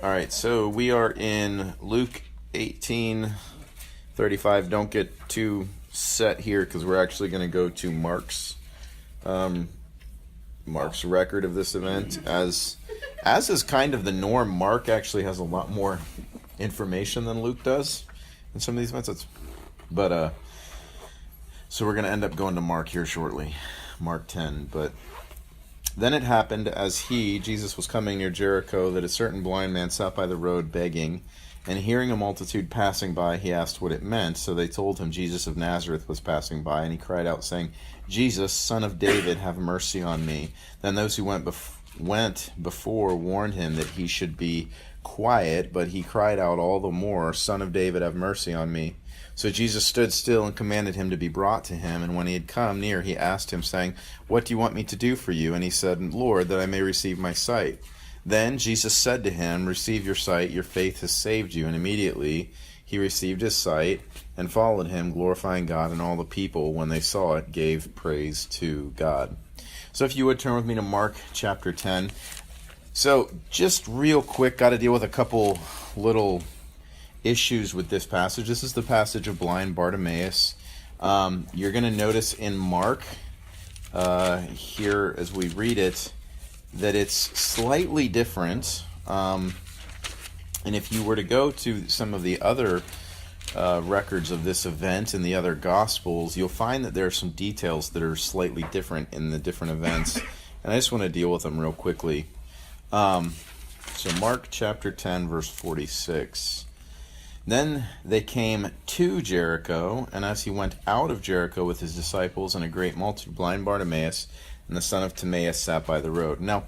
All right, so we are in Luke 18:35. Don't get too set here because we're actually going to go to Mark's record of this event. As is kind of the norm, Mark actually has a lot more information than Luke does in some of these events. So we're going to end up going to Mark here shortly, Mark 10. But then it happened as Jesus was coming near Jericho, that a certain blind man sat by the road begging, and hearing a multitude passing by, he asked what it meant. So they told him Jesus of Nazareth was passing by, and he cried out, saying, Jesus, Son of David, have mercy on me. Then those who went before warned him that he should be quiet, but he cried out all the more, Son of David, have mercy on me. So Jesus stood still and commanded him to be brought to him. And when he had come near, he asked him, saying, What do you want me to do for you? And he said, Lord, that I may receive my sight. Then Jesus said to him, Receive your sight, your faith has saved you. And immediately he received his sight and followed him, glorifying God. And all the people, when they saw it, gave praise to God. So if you would turn with me to Mark chapter 10. So just real quick, got to deal with a couple little issues with this passage. This is the passage of blind Bartimaeus. You're going to notice in Mark here as we read it that it's slightly different. And if you were to go to some of the other records of this event in the other Gospels, you'll find that there are some details that are slightly different in the different events. And I just want to deal with them real quickly. So Mark chapter 10, verse 46. Then they came to Jericho, and as he went out of Jericho with his disciples and a great multitude, blind Bartimaeus and the son of Timaeus sat by the road. Now,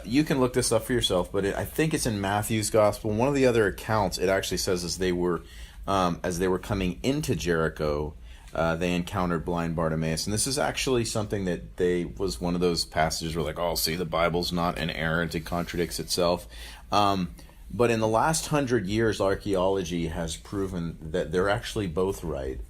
you can look this up for yourself, but I think it's in Matthew's gospel. One of the other accounts, it actually says as they were coming into Jericho, they encountered blind Bartimaeus. And this is actually something that was one of those passages where see, the Bible's not inerrant, it contradicts itself. But in the last 100 years, archaeology has proven that they're actually both right.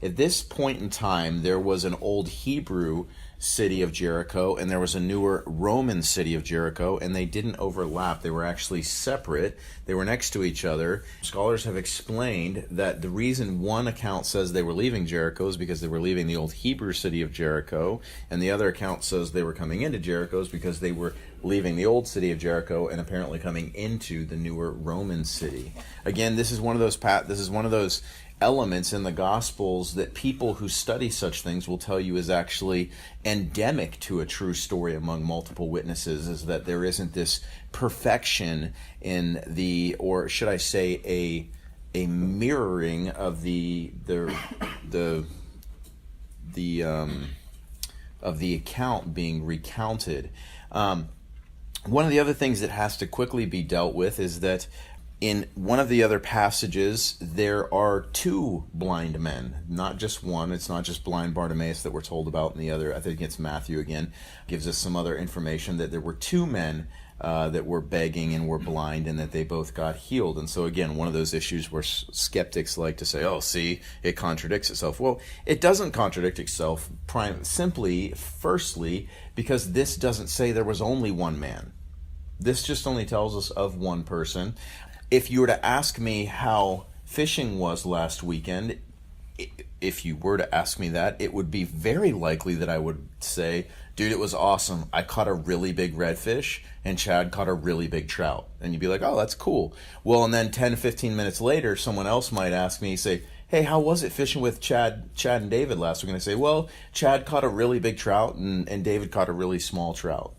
At this point in time, there was an old Hebrew city of Jericho, and there was a newer Roman city of Jericho, and they didn't overlap. They were actually separate. They were next to each other. Scholars have explained that the reason one account says they were leaving Jericho is because they were leaving the old Hebrew city of Jericho, and the other account says they were coming into Jericho is because they were leaving the old city of Jericho and apparently coming into the newer Roman city. Again, this is one of those elements in the Gospels that people who study such things will tell you is actually endemic to a true story among multiple witnesses, is that there isn't this perfection in or should I say a mirroring of the account being recounted. One of the other things that has to quickly be dealt with is that in one of the other passages, there are two blind men, not just one. It's not just blind Bartimaeus that we're told about in the other. I think it's Matthew again, gives us some other information that there were two men that were begging and were blind, and that they both got healed. And so again, one of those issues where skeptics like to say, see, it contradicts itself. Well, it doesn't contradict itself firstly, because this doesn't say there was only one man. This just only tells us of one person. If you were to ask me how fishing was last weekend, if you were to ask me that, it would be very likely that I would say, dude, it was awesome. I caught a really big redfish, and Chad caught a really big trout. And you'd be like, oh, that's cool. Well, and then 10, 15 minutes later, someone else might ask me, say, hey, how was it fishing with Chad and David last week? And I say, well, Chad caught a really big trout, and David caught a really small trout.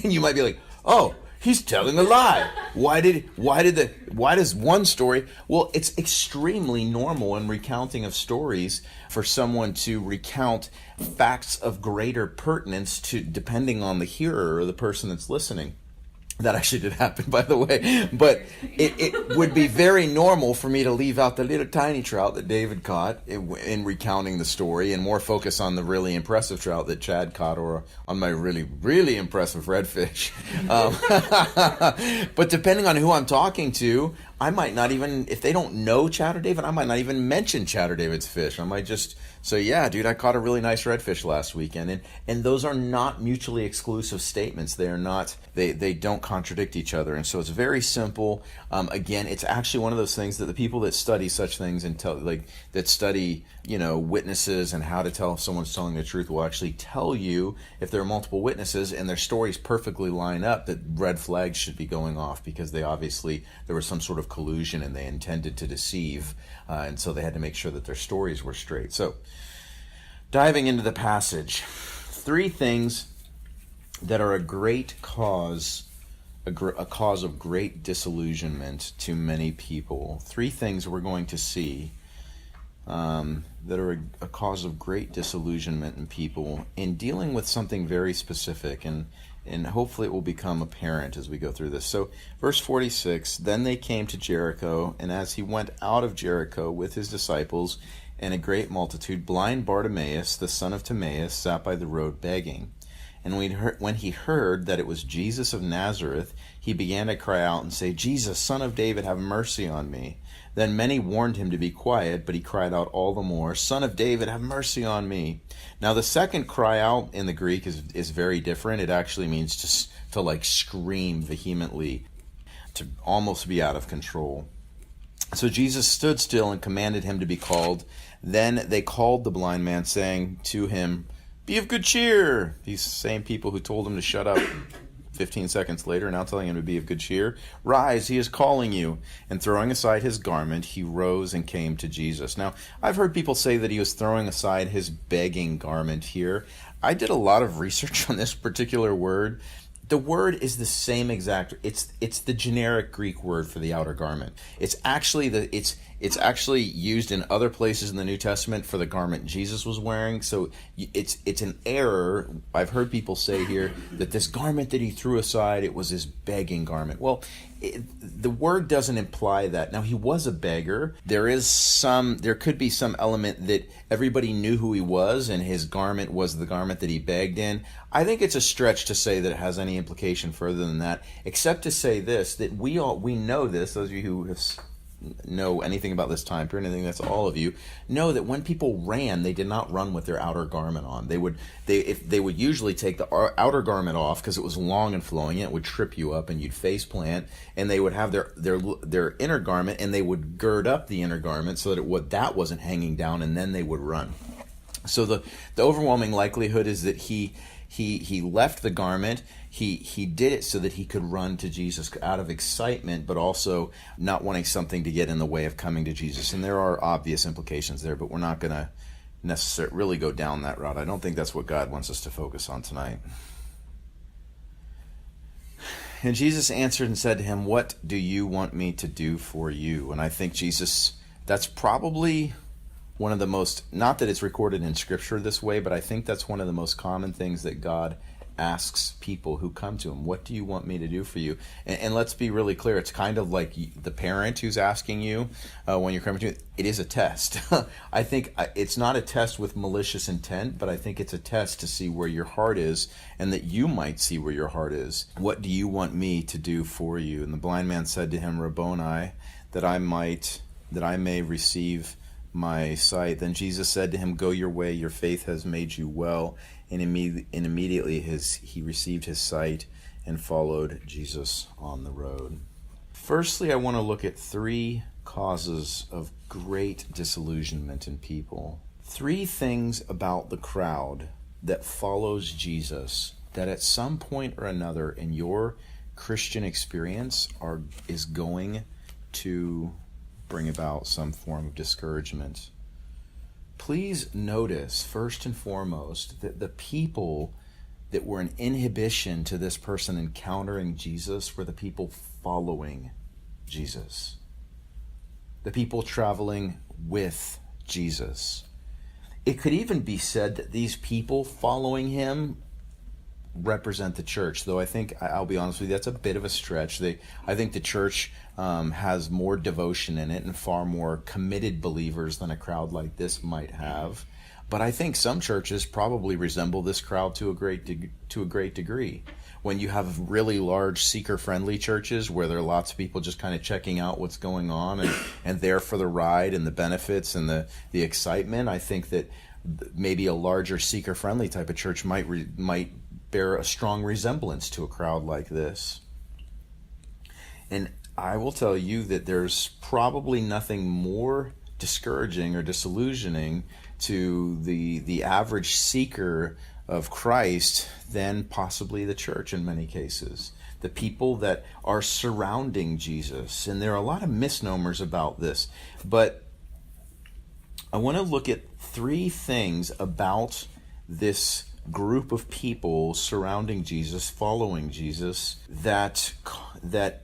And you might be like, oh, he's telling a lie. Why does one story? Well, it's extremely normal in recounting of stories for someone to recount facts of greater pertinence depending on the hearer or the person that's listening. That actually did happen, by the way. But it would be very normal for me to leave out the little tiny trout that David caught in recounting the story, and more focus on the really impressive trout that Chad caught, or on my really, really impressive redfish. But depending on who I'm talking to, I might not even, if they don't know Chatter David, I might not even mention Chatter David's fish. I might just say, yeah, dude, I caught a really nice redfish last weekend. And those are not mutually exclusive statements. They are not, they don't contradict each other. And so it's very simple. Again, it's actually one of those things that the people that study such things and that study, witnesses and how to tell if someone's telling the truth will actually tell you if there are multiple witnesses and their stories perfectly line up, that red flags should be going off because there was some sort of collusion and they intended to deceive, and so they had to make sure that their stories were straight. So, diving into the passage, 3 things that are a great cause, a cause of great disillusionment to many people. 3 things we're going to see that are a cause of great disillusionment in people in dealing with something very specific, and hopefully it will become apparent as we go through this. So, verse 46, then they came to Jericho, and as he went out of Jericho with his disciples and a great multitude, blind Bartimaeus, the son of Timaeus, sat by the road begging. And when he heard that it was Jesus of Nazareth, he began to cry out and say, Jesus, Son of David, have mercy on me. Then many warned him to be quiet, but he cried out all the more, Son of David, have mercy on me. Now the second cry out in the Greek is very different. It actually means to like scream vehemently, to almost be out of control. So Jesus stood still and commanded him to be called. Then they called the blind man, saying to him, be of good cheer. These same people who told him to shut up 15 seconds later are now telling him to be of good cheer. Rise, he is calling you. And throwing aside his garment, he rose and came to Jesus. Now, I've heard people say that he was throwing aside his begging garment here. I did a lot of research on this particular word. The word is the same exact. It's the generic Greek word for the outer garment. It's actually used in other places in the New Testament for the garment Jesus was wearing. So it's an error. I've heard people say here that this garment that he threw aside, it was his begging garment. Well, the word doesn't imply that. Now, he was a beggar. There could be some element that everybody knew who he was and his garment was the garment that he begged in. I think it's a stretch to say that it has any implication further than that, except to say this, that we know this, those of you who know anything about this time period, anything, that's all of you, know that when people ran, they did not run with their outer garment on. They would usually take the outer garment off because it was long and flowing, and it would trip you up and you'd face plant, and they would have their inner garment, and they would gird up the inner garment so that that wasn't hanging down, and then they would run. So the overwhelming likelihood is that he left the garment. He did it so that he could run to Jesus out of excitement, but also not wanting something to get in the way of coming to Jesus. And there are obvious implications there, but we're not going to necessarily really go down that route. I don't think that's what God wants us to focus on tonight. And Jesus answered and said to him, what do you want me to do for you? And I think that's probably one of the most, not that it's recorded in Scripture this way, but I think that's one of the most common things that God asks people who come to him. What do you want me to do for you? And let's be really clear. It's kind of like the parent who's asking you when you're coming to it. It is a test. I think it's not a test with malicious intent, but I think it's a test to see where your heart is and that you might see where your heart is. What do you want me to do for you? And the blind man said to him, Rabboni, that I may receive my sight. Then Jesus said to him, go your way, your faith has made you well. And immediately he received his sight and followed Jesus on the road. Firstly, I want to look at 3 causes of great disillusionment in people. 3 things about the crowd that follows Jesus that at some point or another in your Christian experience is going to bring about some form of discouragement. Please notice, first and foremost, that the people that were an inhibition to this person encountering Jesus were the people following Jesus. The people traveling with Jesus. It could even be said that these people following him represent the church, though I think, I'll be honest with you, that's a bit of a stretch. I think the church has more devotion in it and far more committed believers than a crowd like this might have. But I think some churches probably resemble this crowd to a great degree. when you have really large seeker-friendly churches where there are lots of people just kind of checking out what's going on and there for the ride and the benefits and the excitement, I think that maybe a larger seeker-friendly type of church might bear a strong resemblance to a crowd like this. And I will tell you that there's probably nothing more discouraging or disillusioning to the average seeker of Christ than possibly the church in many cases. The people that are surrounding Jesus. And there are a lot of misnomers about this. But I want to look at 3 things about this group of people surrounding Jesus, following Jesus, that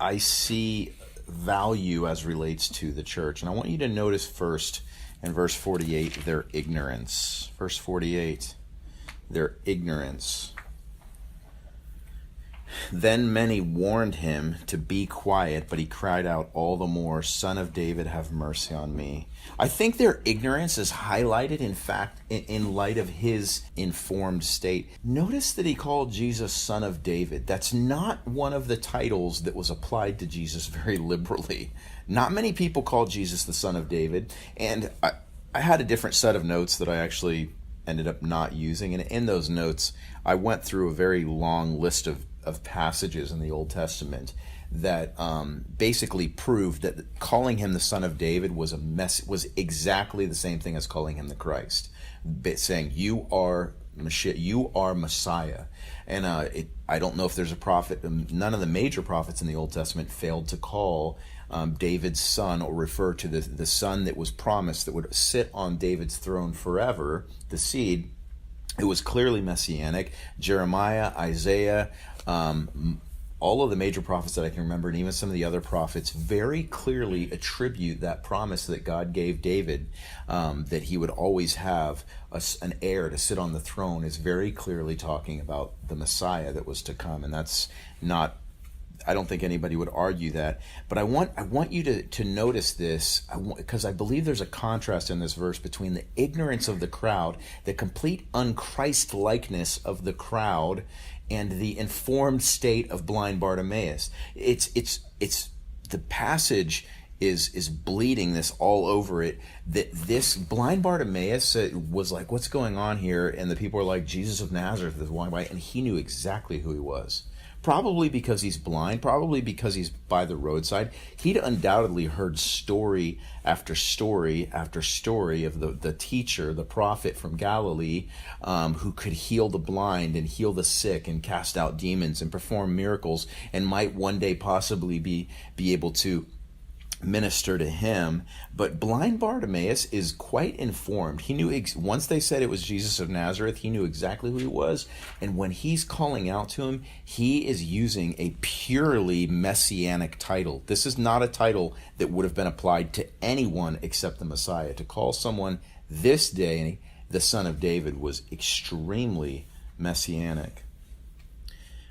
I see value as relates to the church. And I want you to notice first in verse 48 their ignorance. Verse 48, their ignorance. Then many warned him to be quiet, but he cried out all the more, Son of David, have mercy on me. I think their ignorance is highlighted, in fact, in light of his informed state. Notice that he called Jesus Son of David. That's not one of the titles that was applied to Jesus very liberally. Not many people called Jesus the Son of David, and I had a different set of notes that I actually ended up not using, and in those notes, I went through a very long list of passages in the Old Testament that basically proved that calling him the Son of David was exactly the same thing as calling him the Christ, saying you are Messiah. And I don't know if there's a prophet. None of the major prophets in the Old Testament failed to call David's son or refer to the son that was promised that would sit on David's throne forever, the seed. It was clearly messianic. Jeremiah, Isaiah, all of the major prophets that I can remember, and even some of the other prophets, very clearly attribute that promise that God gave David, that he would always have an heir to sit on the throne, is very clearly talking about the Messiah that was to come. And that's not, I don't think anybody would argue that. But I want you to notice this, because I believe there's a contrast in this verse between the ignorance of the crowd, the complete unChrist-likeness of the crowd, and the informed state of blind Bartimaeus. It's the passage is bleeding this all over it, that this blind Bartimaeus was like, what's going on here? And the people are like, Jesus of Nazareth is blind, and he knew exactly who he was. Probably because he's blind, probably because he's by the roadside. He'd undoubtedly heard story after story after story of the teacher, the prophet from Galilee, who could heal the blind and heal the sick and cast out demons and perform miracles, and might one day possibly be able to minister to him. But blind Bartimaeus is quite informed. He knew once they said it was Jesus of Nazareth, he knew exactly who he was. And when he's calling out to him, he is using a purely messianic title. This is not a title that would have been applied to anyone except the Messiah. To call someone this day the Son of David was extremely messianic.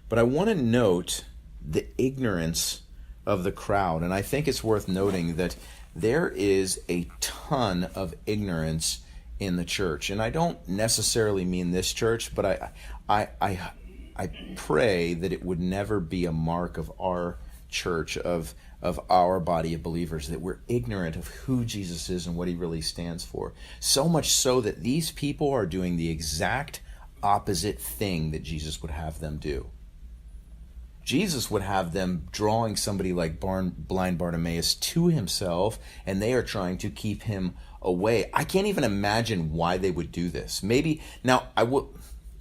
But I want to note the ignorance of the crowd. And I think it's worth noting that there is a ton of ignorance in the church. And I don't necessarily mean this church, but I pray that it would never be a mark of our church, of our body of believers, that we're ignorant of who Jesus is and what he really stands for. So much so that these people are doing the exact opposite thing that Jesus would have them do. Jesus would have them drawing somebody like blind Bartimaeus to himself, and they are trying to keep him away. I can't even imagine why they would do this. Maybe, now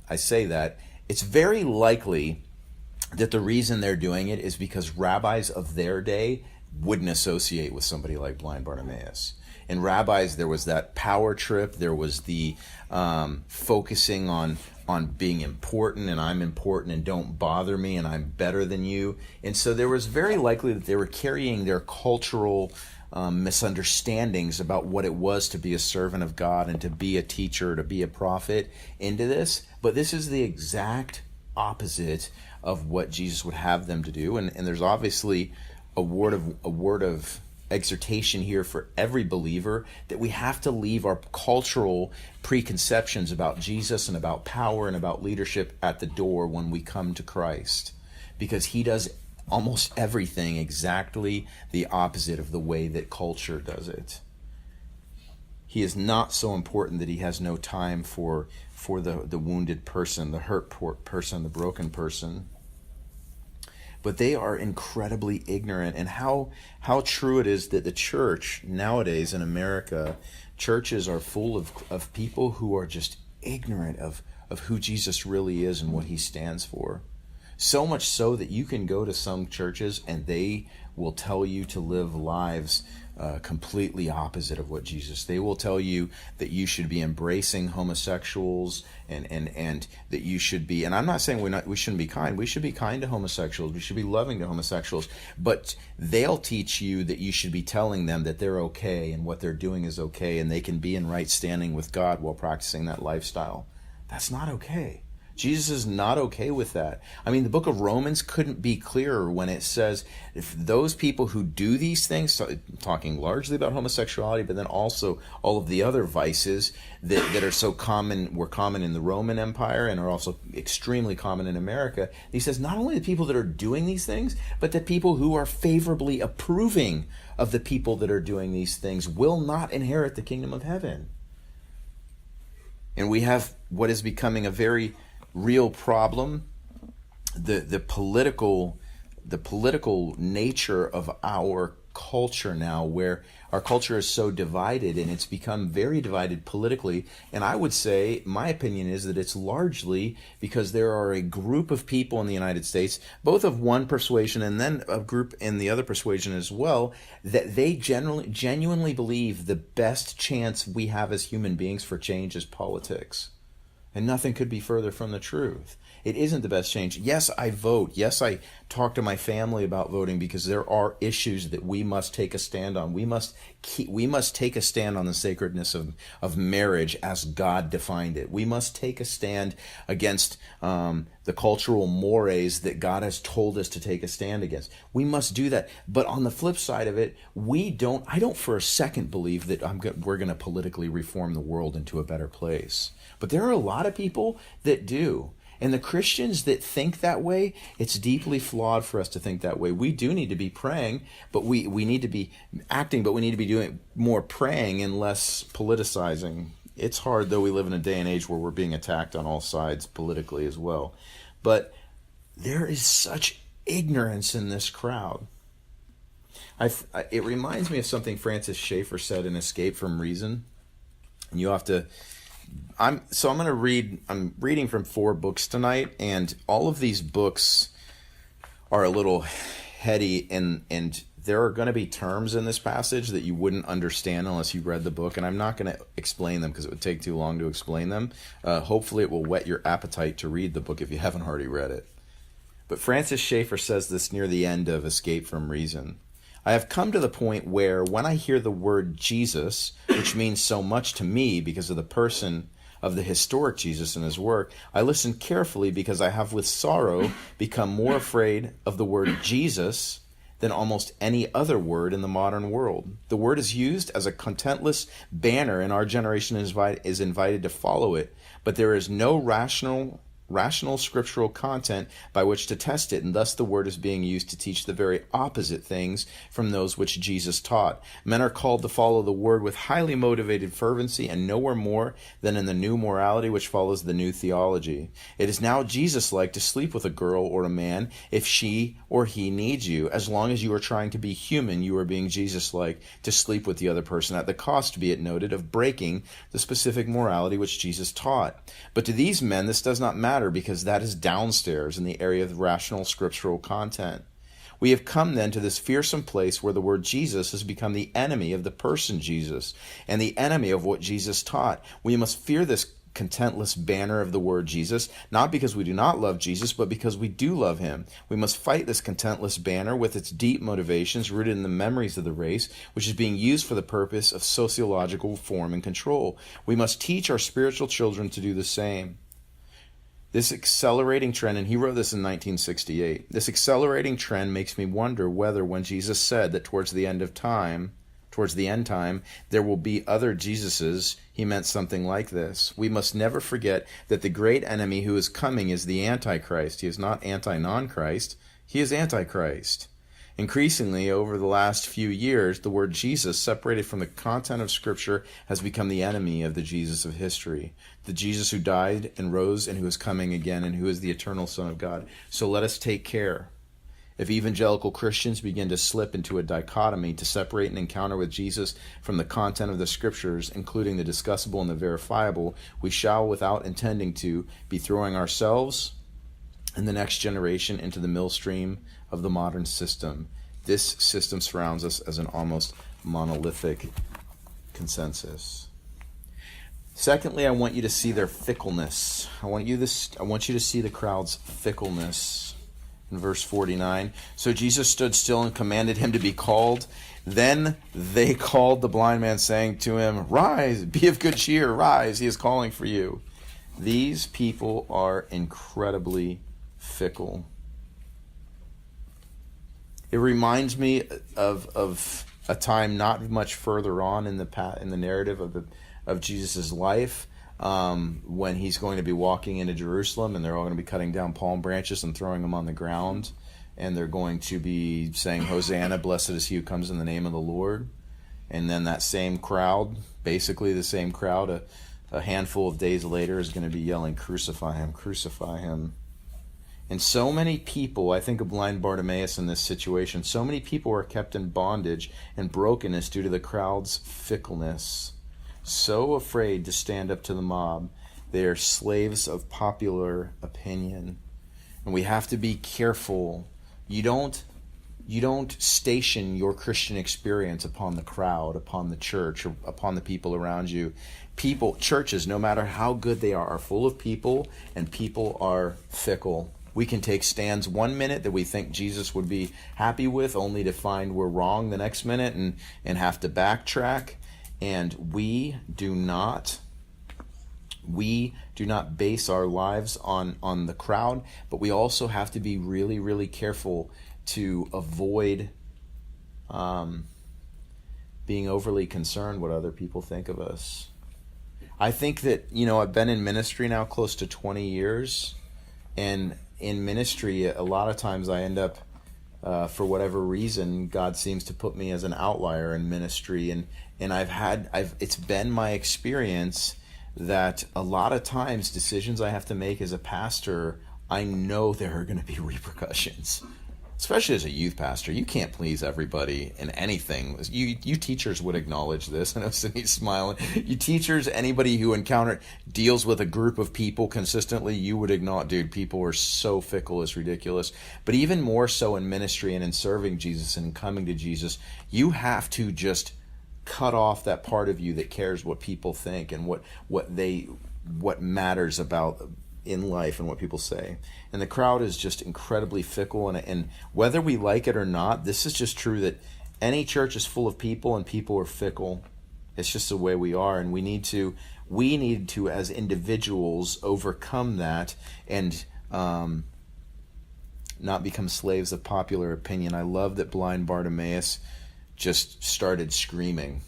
I say that, it's very likely that the reason they're doing it is because rabbis of their day wouldn't associate with somebody like blind Bartimaeus. In rabbis, there was that power trip, there was the focusing on being important, and I'm important and don't bother me and I'm better than you. And so there was very likely that they were carrying their cultural misunderstandings about what it was to be a servant of God and to be a teacher, to be a prophet into this. But this is the exact opposite of what Jesus would have them to do. And there's obviously a word of exhortation here for every believer, that we have to leave our cultural preconceptions about Jesus and about power and about leadership at the door when we come to Christ, because he does almost everything exactly the opposite of the way that culture does it. He is not so important that he has no time for the wounded person, the hurt person, the broken person. But they are incredibly ignorant. And how true it is that the church nowadays in America, churches are full of people who are just ignorant of who Jesus really is and what he stands for. So much so that you can go to some churches and they will tell you to live lives completely opposite of what Jesus. They will tell you that you should be embracing homosexuals and that you should be, and I'm not saying we shouldn't be kind. We should be kind to homosexuals. We should be loving to homosexuals. But they'll teach you that you should be telling them that they're okay and what they're doing is okay and they can be in right standing with God while practicing that lifestyle. That's not okay. Jesus is not okay with that. I mean, the book of Romans couldn't be clearer when it says if those people who do these things, talking largely about homosexuality, but then also all of the other vices that are so common, were common in the Roman Empire and are also extremely common in America. He says not only the people that are doing these things, but the people who are favorably approving of the people that are doing these things will not inherit the kingdom of heaven. And we have what is becoming a very real problem, the political nature of our culture now, where our culture is so divided and it's become very divided politically. And I would say, my opinion is that it's largely because there are a group of people in the United States, both of one persuasion and then a group in the other persuasion as well, that they genuinely believe the best chance we have as human beings for change is politics. And nothing could be further from the truth. It isn't the best change. Yes, I vote. Yes, I talk to my family about voting because there are issues that we must take a stand on. We must take a stand on the sacredness of marriage as God defined it. We must take a stand against the cultural mores that God has told us to take a stand against. We must do that. But on the flip side of it, I don't for a second believe that we're going to politically reform the world into a better place. But there are a lot of people that do. And the Christians that think that way, it's deeply flawed for us to think that way. We do need to be praying, but we need to be acting, but we need to be doing more praying and less politicizing. It's hard, though we live in a day and age where we're being attacked on all sides politically as well. But there is such ignorance in this crowd. It reminds me of something Francis Schaeffer said in Escape from Reason. And you have to... I'm reading from 4 books tonight, and all of these books are a little heady, and there are going to be terms in this passage that you wouldn't understand unless you read the book, and I'm not going to explain them because it would take too long to explain them. Hopefully it will whet your appetite to read the book if you haven't already read it. But Francis Schaeffer says this near the end of Escape from Reason. I have come to the point where when I hear the word Jesus, which means so much to me because of the person of the historic Jesus and his work, I listen carefully because I have with sorrow become more afraid of the word Jesus than almost any other word in the modern world. The word is used as a contentless banner, and our generation is invited to follow it, but there is no rational scriptural content by which to test it, and thus the word is being used to teach the very opposite things from those which Jesus taught. Men are called to follow the word with highly motivated fervency, and nowhere more than in the new morality which follows the new theology. It is now Jesus-like to sleep with a girl or a man if she or he needs you. As long as you are trying to be human, you are being Jesus-like to sleep with the other person, at the cost, be it noted, of breaking the specific morality which Jesus taught. But to these men this does not matter, because that is downstairs in the area of rational scriptural content. We have come then to this fearsome place where the word Jesus has become the enemy of the person Jesus and the enemy of what Jesus taught. We must fear this contentless banner of the word Jesus, not because we do not love Jesus, but because we do love him. We must fight this contentless banner with its deep motivations rooted in the memories of the race, which is being used for the purpose of sociological form and control. We must teach our spiritual children to do the same. This accelerating trend, and he wrote this in 1968, this accelerating trend makes me wonder whether when Jesus said that towards the end time, there will be other Jesuses, he meant something like this. We must never forget that the great enemy who is coming is the Antichrist. He is not anti-non-Christ. He is Antichrist. Increasingly, over the last few years, the word Jesus, separated from the content of Scripture, has become the enemy of the Jesus of history. The Jesus who died and rose and who is coming again and who is the eternal Son of God. So let us take care. If evangelical Christians begin to slip into a dichotomy to separate an encounter with Jesus from the content of the Scriptures, including the discussable and the verifiable, we shall, without intending to, be throwing ourselves and the next generation into the millstream of the modern system. This system surrounds us as an almost monolithic consensus. Secondly, I want you to see their fickleness. I want you to see the crowd's fickleness. In verse 49, so Jesus stood still and commanded him to be called. Then they called the blind man, saying to him, "Rise, be of good cheer, rise, he is calling for you." These people are incredibly fickle. It reminds me of a time not much further on in the narrative of Jesus' life, when he's going to be walking into Jerusalem, and they're all going to be cutting down palm branches and throwing them on the ground, and they're going to be saying, "Hosanna, blessed is he who comes in the name of the Lord." And then that same crowd, basically the same crowd, a handful of days later, is going to be yelling, "Crucify him, crucify him." And so many people, I think of blind Bartimaeus in this situation, so many people are kept in bondage and brokenness due to the crowd's fickleness. So afraid to stand up to the mob. They are slaves of popular opinion. And we have to be careful. You don't station your Christian experience upon the crowd, upon the church, or upon the people around you. Churches, no matter how good they are full of people, and people are fickle. We can take stands one minute that we think Jesus would be happy with, only to find we're wrong the next minute and have to backtrack. And we do not base our lives on the crowd, but we also have to be really, really careful to avoid being overly concerned what other people think of us. I think that, I've been in ministry now close to 20 years, and in ministry, a lot of times I end up, for whatever reason, God seems to put me as an outlier in ministry, and it's been my experience that a lot of times decisions I have to make as a pastor, I know there are going to be repercussions. Especially as a youth pastor, you can't please everybody in anything. You teachers would acknowledge this. I know Sydney's smiling. You teachers, anybody who deals with a group of people consistently, you would acknowledge, dude, people are so fickle, it's ridiculous. But even more so in ministry and in serving Jesus and coming to Jesus, you have to just cut off that part of you that cares what people think and what matters about in life and what people say. And the crowd is just incredibly fickle, and whether we like it or not, this is just true that any church is full of people and people are fickle. It's just the way we are, and we need to as individuals overcome that and not become slaves of popular opinion. I love that blind Bartimaeus just started screaming.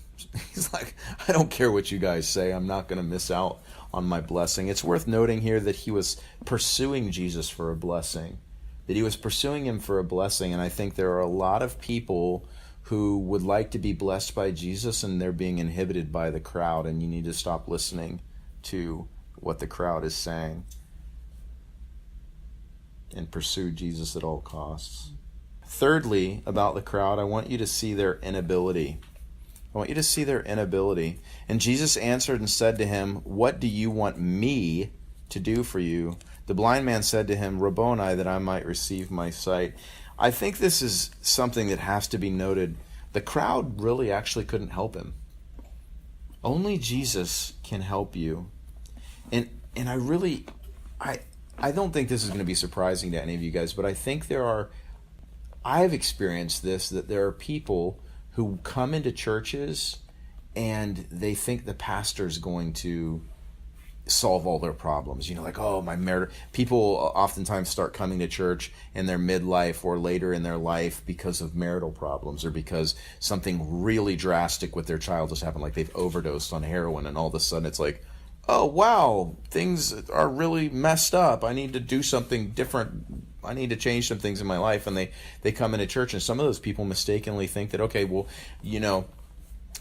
He's like, "I don't care what you guys say, I'm not going to miss out on my blessing." It's worth noting here that he was pursuing Jesus for a blessing, and I think there are a lot of people who would like to be blessed by Jesus, and they're being inhibited by the crowd, and you need to stop listening to what the crowd is saying and pursue Jesus at all costs. Thirdly, about the crowd, I want you to see their inability. And Jesus answered and said to him, "What do you want me to do for you?" The blind man said to him, "Rabboni, that I might receive my sight." I think this is something that has to be noted. The crowd really actually couldn't help him. Only Jesus can help you. And I don't think this is going to be surprising to any of you guys, but I think I've experienced this, that there are people who come into churches and they think the pastor's going to solve all their problems. Like, oh, my marriage. People oftentimes start coming to church in their midlife or later in their life because of marital problems, or because something really drastic with their child has happened, like they've overdosed on heroin, and all of a sudden it's like, oh, wow, things are really messed up. I need to do something different. I need to change some things in my life. And they come into church, and some of those people mistakenly think that, okay, well,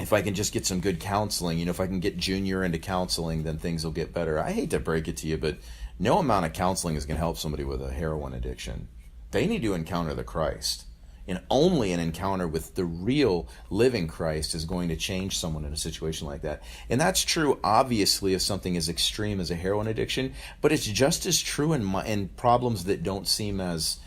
if I can just get some good counseling, if I can get Junior into counseling, then things will get better. I hate to break it to you, but no amount of counseling is going to help somebody with a heroin addiction. They need to encounter the Christ. And only an encounter with the real living Christ is going to change someone in a situation like that. And that's true, obviously, of something as extreme as a heroin addiction, but it's just as true in problems that don't seem as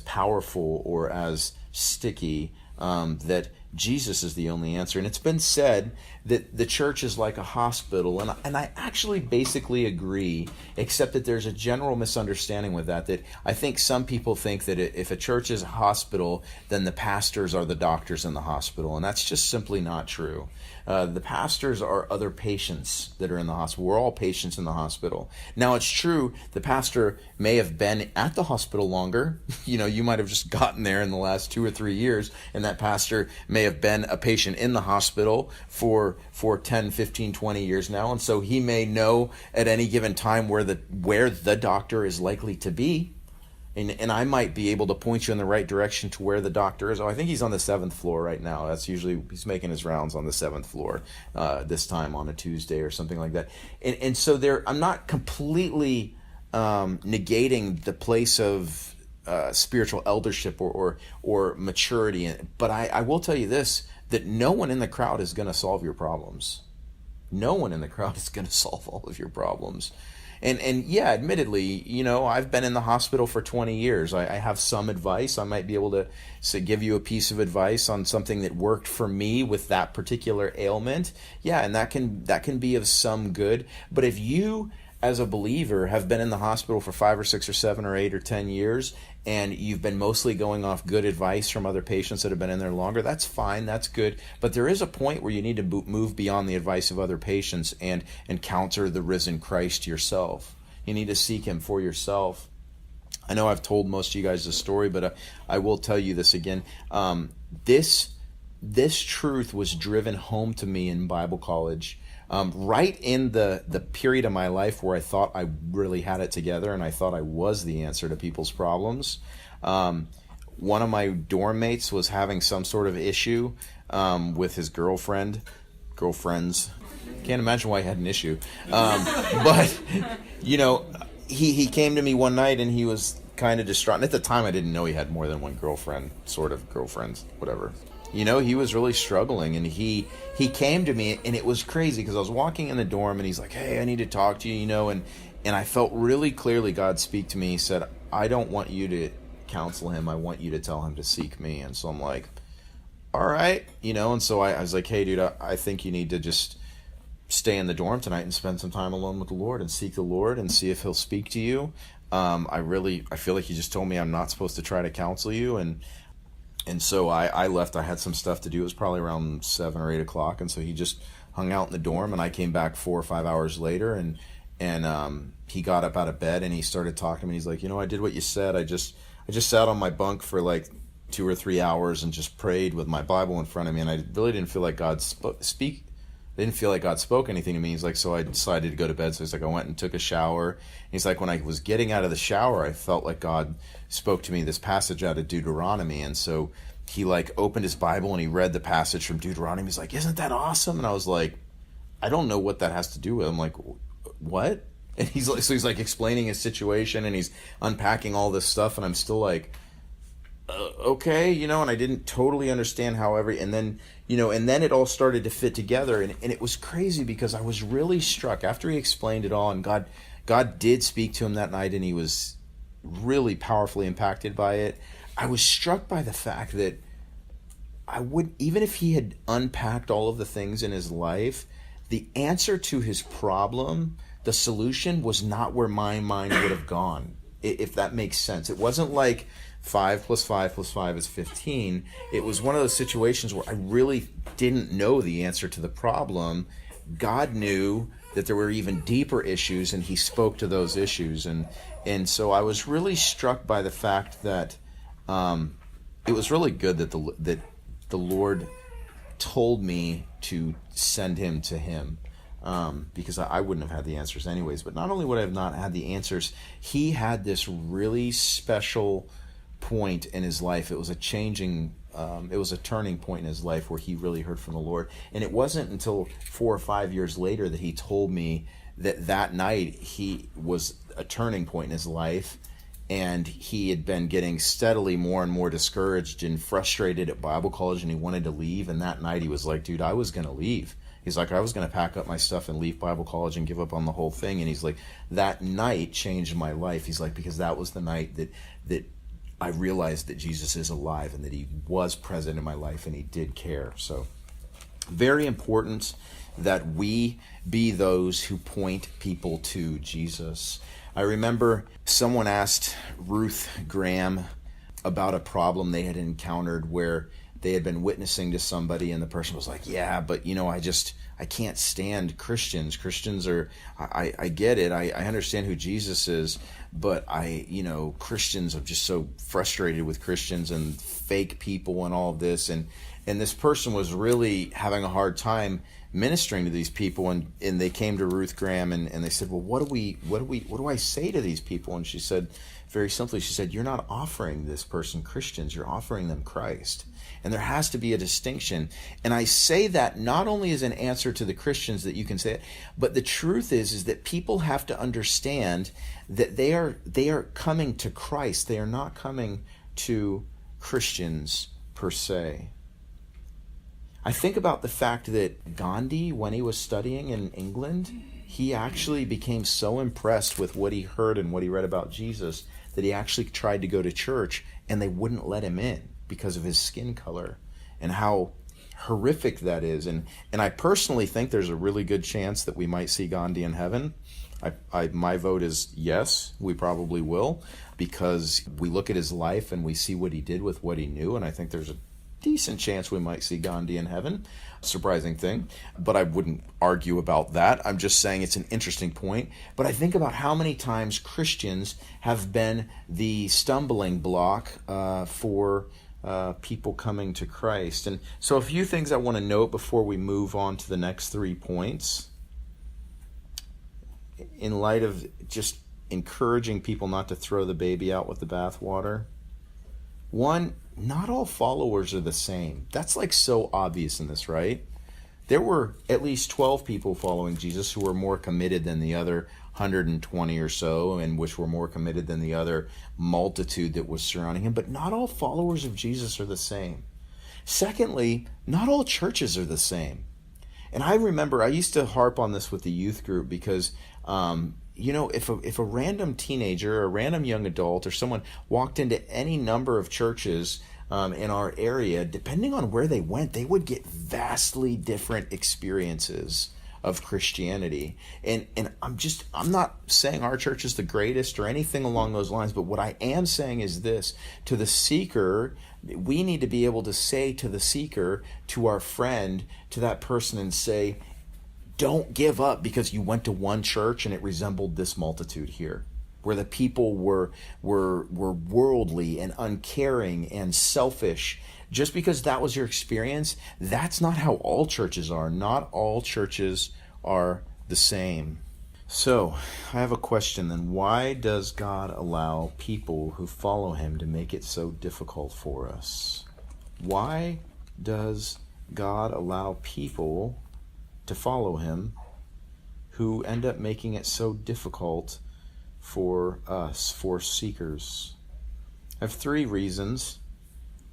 powerful or as sticky, that Jesus is the only answer. And it's been said that the church is like a hospital, and I actually basically agree, except that there's a general misunderstanding with that I think some people think that if a church is a hospital, then the pastors are the doctors in the hospital, and that's just simply not true. The pastors are other patients that are in the hospital. We're all patients in the hospital. Now, it's true, the pastor may have been at the hospital longer. You might have just gotten there in the last 2 or 3 years, and that pastor may have been a patient in the hospital for 10, 15, 20 years now, and so he may know at any given time where the doctor is likely to be. And I might be able to point you in the right direction to where the doctor is. Oh, I think he's on the 7th floor right now. That's usually, he's making his rounds on the 7th floor this time on a Tuesday or something like that. And so I'm not completely negating the place of spiritual eldership or maturity. But I will tell you this, that no one in the crowd is going to solve your problems. No one in the crowd is going to solve all of your problems. And yeah, admittedly, I've been in the hospital for 20 years. I have some advice. I might be able to give you a piece of advice on something that worked for me with that particular ailment. Yeah, and that can be of some good. But if you, as a believer, have been in the hospital for 5 or 6 or 7 or 8 or 10 years, and you've been mostly going off good advice from other patients that have been in there longer, that's fine, that's good. But there is a point where you need to move beyond the advice of other patients and encounter the risen Christ yourself. You need to seek him for yourself. I know I've told most of you guys this story, but I will tell you this again. This truth was driven home to me in Bible college. Right in the period of my life where I thought I really had it together and I thought I was the answer to people's problems. One of my dorm mates was having some sort of issue with his girlfriends. Can't imagine why he had an issue. But, he came to me one night and he was kind of distraught. And at the time I didn't know he had more than one girlfriend, sort of girlfriends, whatever. He was really struggling, and he came to me, and it was crazy because I was walking in the dorm, and he's like, hey, I need to talk to you, and I felt really clearly God speak to me. He said, I don't want you to counsel him. I want you to tell him to seek me. And so I'm like, all right, and so I was like, hey, dude, I think you need to just stay in the dorm tonight and spend some time alone with the Lord and seek the Lord and see if he'll speak to you. I feel like he just told me I'm not supposed to try to counsel you, and so I left. I had some stuff to do. It was probably around 7 or 8 o'clock, and so he just hung out in the dorm, and I came back 4 or 5 hours later, and he got up out of bed, and he started talking to me. He's like, I did what you said. I just sat on my bunk for like 2 or 3 hours and just prayed with my Bible in front of me, and I really didn't feel like God didn't feel like God spoke anything to me. He's like, so I decided to go to bed. So he's like, I went and took a shower. And he's like, when I was getting out of the shower, I felt like God spoke to me this passage out of Deuteronomy. And so he opened his Bible and he read the passage from Deuteronomy. He's like, isn't that awesome? And I was like, I don't know what that has to do with it. I'm like, what? And he's like explaining his situation and he's unpacking all this stuff. And I'm still like, okay, and I didn't totally understand and then it all started to fit together, and it was crazy because I was really struck after he explained it all, and God did speak to him that night, and he was really powerfully impacted by it. I was struck by the fact that even if he had unpacked all of the things in his life, the answer to his problem, the solution, was not where my mind would have gone, if that makes sense. It wasn't like 5 + 5 + 5 is 15. It was one of those situations where I really didn't know the answer to the problem. God knew that there were even deeper issues, and he spoke to those issues. And so I was really struck by the fact that it was really good that the Lord told me to send him to him, because I wouldn't have had the answers anyways. But not only would I have not had the answers, he had this really special point in his life. It was a turning point in his life where he really heard from the Lord. And it wasn't until 4 or 5 years later that he told me that night he was a turning point in his life, and he had been getting steadily more and more discouraged and frustrated at Bible college, and he wanted to leave. And that night he was like, dude, I was going to leave. He's like, I was going to pack up my stuff and leave Bible college and give up on the whole thing. And he's like, that night changed my life. He's like, because that was the night that I realized that Jesus is alive and that he was present in my life and he did care. So very important that we be those who point people to Jesus. I remember someone asked Ruth Graham about a problem they had encountered where they had been witnessing to somebody, and the person was like, yeah, but I can't stand Christians. Christians are, I get it. I understand who Jesus is, but Christians, I'm just so frustrated with Christians and fake people and all of this. And this person was really having a hard time ministering to these people, and they came to Ruth Graham and they said, well, what do I say to these people? And she said, very simply, she said, you're not offering this person Christians, you're offering them Christ. And there has to be a distinction. And I say that not only as an answer to the Christians that you can say it, but the truth is that people have to understand that they are coming to Christ. They are not coming to Christians per se. I think about the fact that Gandhi, when he was studying in England, he actually became so impressed with what he heard and what he read about Jesus that he actually tried to go to church, and they wouldn't let him in because of his skin color and how horrific that is. And I personally think there's a really good chance that we might see Gandhi in heaven. My vote is yes, we probably will, because we look at his life and we see what he did with what he knew, and I think there's a decent chance we might see Gandhi in heaven. Surprising thing, but I wouldn't argue about that. I'm just saying it's an interesting point. But I think about how many times Christians have been the stumbling block for people coming to Christ. And so a few things I want to note before we move on to the next 3 points. In light of just encouraging people not to throw the baby out with the bathwater. One, not all followers are the same. That's like so obvious in this, right? There were at least 12 people following Jesus who were more committed than the other 120 or so, and which were more committed than the other multitude that was surrounding him. But not all followers of Jesus are the same. Secondly, not all churches are the same. And I remember I used to harp on this with the youth group because if a random teenager or a random young adult or someone walked into any number of churches in our area, depending on where they went, they would get vastly different experiences of Christianity. And I'm not saying our church is the greatest or anything along those lines, but what I am saying is this: to the seeker, we need to be able to say to the seeker, to our friend, to that person, and say, don't give up because you went to one church and it resembled this multitude here, where the people were worldly and uncaring and selfish. Just because that was your experience, that's not how all churches are. Not all churches are the same. So, I have a question then. Why does God allow people who follow him to make it so difficult for us? Why does God allow people to follow him who end up making it so difficult for us, for seekers? I have 3 reasons.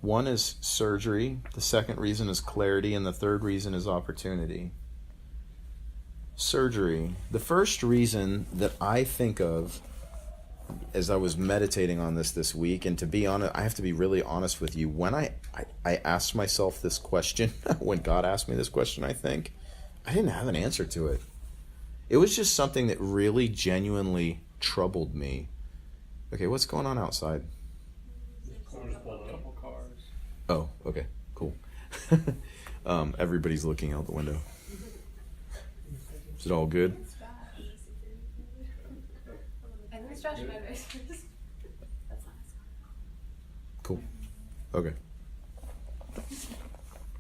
One is surgery, the second reason is clarity, and the third reason is opportunity. Surgery. The first reason that I think of as I was meditating on this week, and to be honest, I have to be really honest with you, when I asked myself this question, when God asked me this question, I think, I didn't have an answer to it. It was just something that really genuinely troubled me. Okay, what's going on outside? Oh, okay, cool. Everybody's looking out the window. Is it all good? touch my face. That's not Cool. Okay.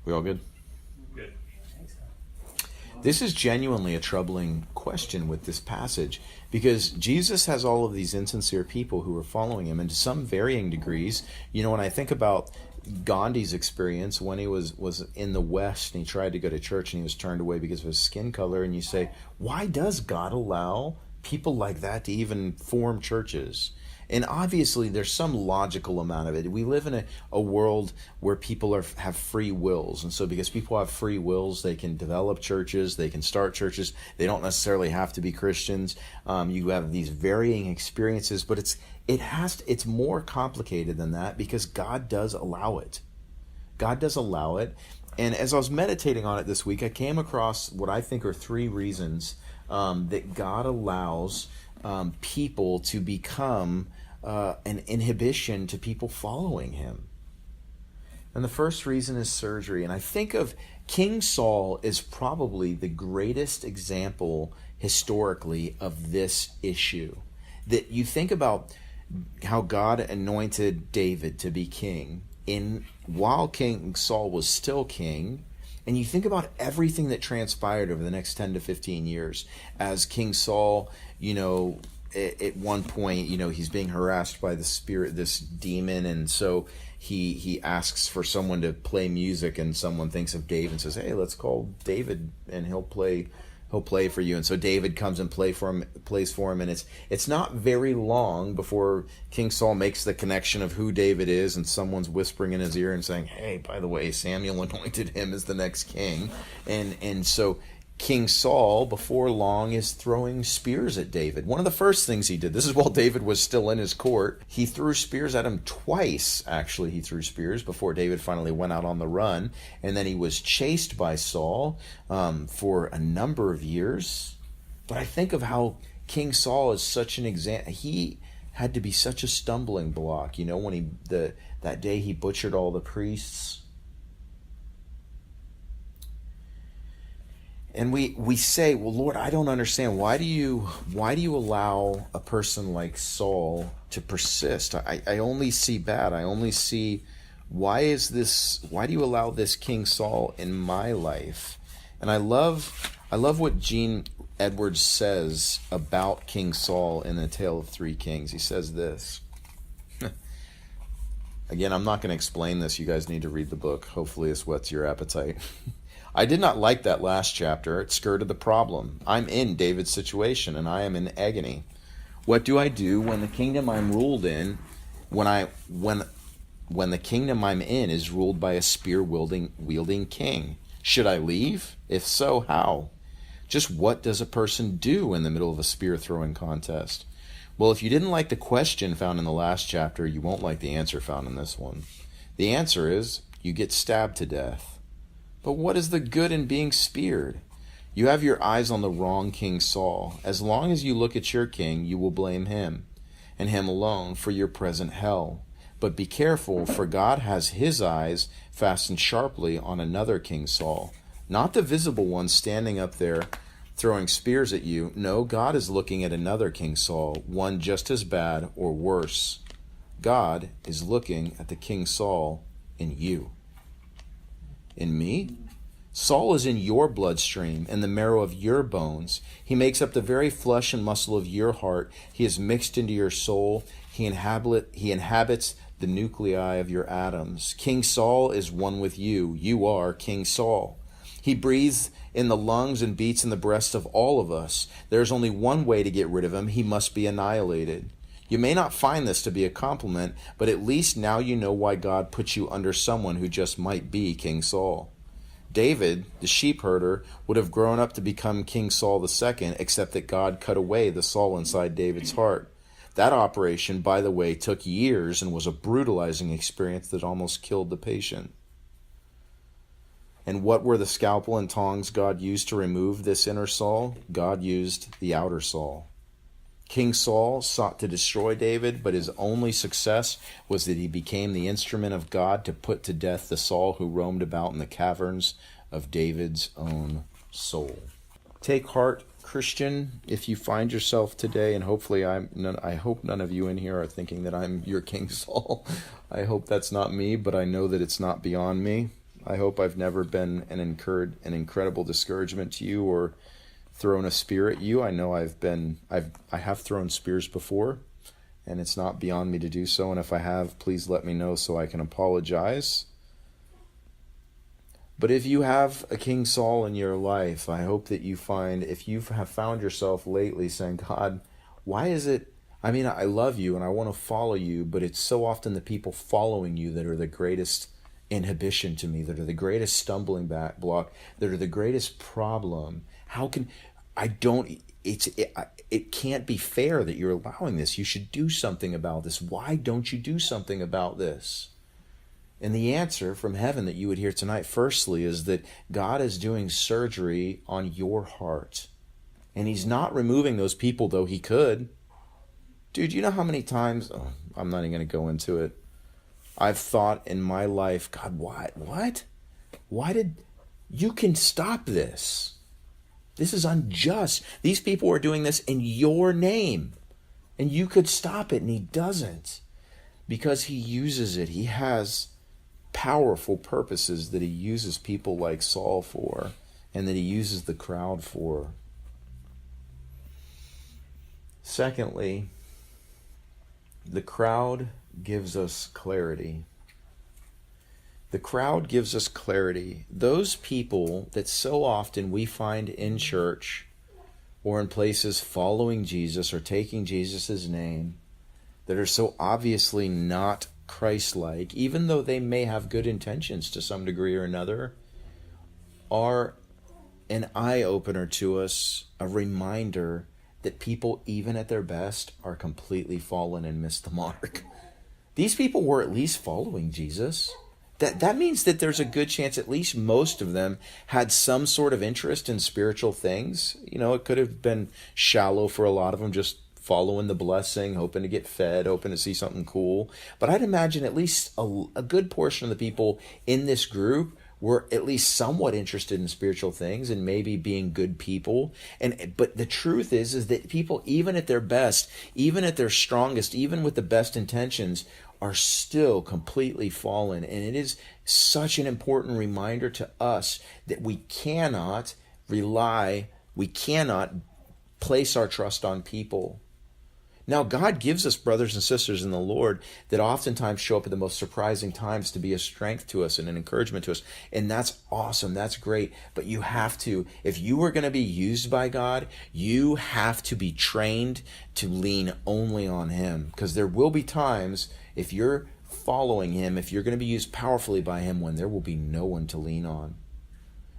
We all good? Good. This is genuinely a troubling question with this passage, because Jesus has all of these insincere people who are following him, and to some varying degrees. When I think about Gandhi's experience when he was in the West and he tried to go to church and he was turned away because of his skin color, and you say, why does God allow people like that to even form churches? And obviously there's some logical amount of it. We live in a world where people have free wills. And so because people have free wills, they can develop churches, they can start churches. They don't necessarily have to be Christians. You have these varying experiences, but it's more complicated than that, because God does allow it. God does allow it. And as I was meditating on it this week, I came across what I think are 3 reasons that God allows people to become an inhibition to people following him. And the first reason is surgery. And I think of King Saul is probably the greatest example historically of this issue. That you think about how God anointed David to be king while King Saul was still king. And you think about everything that transpired over the next 10 to 15 years as King Saul, at one point, he's being harassed by the spirit, this demon, and so he asks for someone to play music, and someone thinks of David and says, hey, let's call David and he'll play for you. And so David comes and plays for him, and it's not very long before King Saul makes the connection of who David is, and someone's whispering in his ear and saying, hey, by the way, Samuel anointed him as the next king. And so King Saul, before long, is throwing spears at David. One of the first things he did, this is while David was still in his court, he threw spears at him twice. Actually, he threw spears before David finally went out on the run. And then he was chased by Saul for a number of years. But I think of how King Saul is such an example. He had to be such a stumbling block, when that day he butchered all the priests. And we say, well, Lord, I don't understand. Why do you allow a person like Saul to persist? I only see bad. I only see, why do you allow this King Saul in my life? And I love what Gene Edwards says about King Saul in The Tale of Three Kings. He says this. Again, I'm not going to explain this. You guys need to read the book. Hopefully this whets your appetite. I did not like that last chapter. It skirted the problem. I'm in David's situation, and I am in agony. What do I do when the kingdom I'm ruled in, when the kingdom I'm in is ruled by a spear-wielding king? Should I leave? If so, how? Just what does a person do in the middle of a spear-throwing contest? Well, if you didn't like the question found in the last chapter, you won't like the answer found in this one. The answer is, you get stabbed to death. But what is the good in being speared? You have your eyes on the wrong King Saul. As long as you look at your king, you will blame him, and him alone, for your present hell. But be careful, for God has his eyes fastened sharply on another King Saul. Not the visible one standing up there throwing spears at you. No, God is looking at another King Saul, one just as bad or worse. God is looking at the King Saul in you. In me? Saul is in your bloodstream and the marrow of your bones. He makes up the very flesh and muscle of your heart. He is mixed into your soul. He inhabits the nuclei of your atoms. King Saul is one with you. You are King Saul. He breathes in the lungs and beats in the breast of all of us. There is only one way to get rid of him. He must be annihilated. You may not find this to be a compliment, but at least now you know why God put you under someone who just might be King Saul. David, the sheep herder, would have grown up to become King Saul II, except that God cut away the Saul inside David's heart. That operation, by the way, took years and was a brutalizing experience that almost killed the patient. And what were the scalpel and tongs God used to remove this inner Saul? God used the outer Saul. King Saul sought to destroy David, but his only success was that he became the instrument of God to put to death the Saul who roamed about in the caverns of David's own soul. Take heart, Christian, if you find yourself today, and hopefully I hope none of you in here are thinking that I'm your King Saul. I hope that's not me, but I know that it's not beyond me. I hope I've never been an incredible discouragement to you or thrown a spear at you. I know I have thrown spears before, and it's not beyond me to do so. And if I have, please let me know so I can apologize. But if you have a King Saul in your life, I hope that you find, if you have found yourself lately saying, God, why is it, I mean, I love you and I want to follow you, but it's so often the people following you that are the greatest inhibition to me, that are the greatest stumbling block, that are the greatest problem. How can, it can't be fair that you're allowing this. You should do something about this. Why don't you do something about this? And the answer from heaven that you would hear tonight, firstly, is that God is doing surgery on your heart. And he's not removing those people, though he could. Dude, you know how many times, I'm not even going to go into it, I've thought in my life, God, what? Why did, you can stop this. This is unjust. These people are doing this in your name. And you could stop it, and he doesn't. Because he uses it. He has powerful purposes that he uses people like Saul for, and that he uses the crowd for. Secondly, the crowd gives us clarity. The crowd gives us clarity. Those people that so often we find in church or in places following Jesus or taking Jesus' name that are so obviously not Christ-like, even though they may have good intentions to some degree or another, are an eye-opener to us, a reminder that people, even at their best, are completely fallen and miss the mark. These people were at least following Jesus. That means that there's a good chance at least most of them had some sort of interest in spiritual things. You know, it could have been shallow for a lot of them, just following the blessing, hoping to get fed, hoping to see something cool. But I'd imagine at least a good portion of the people in this group were at least somewhat interested in spiritual things and maybe being good people. But the truth is that people, even at their best, even at their strongest, even with the best intentions, are still completely fallen. And it is such an important reminder to us that we cannot place our trust on people. Now, God gives us brothers and sisters in the Lord that oftentimes show up at the most surprising times to be a strength to us and an encouragement to us. And that's awesome. That's great. But you have to, if you are going to be used by God, you have to be trained to lean only on him. Because there will be times, if you're following him, if you're going to be used powerfully by him, when there will be no one to lean on.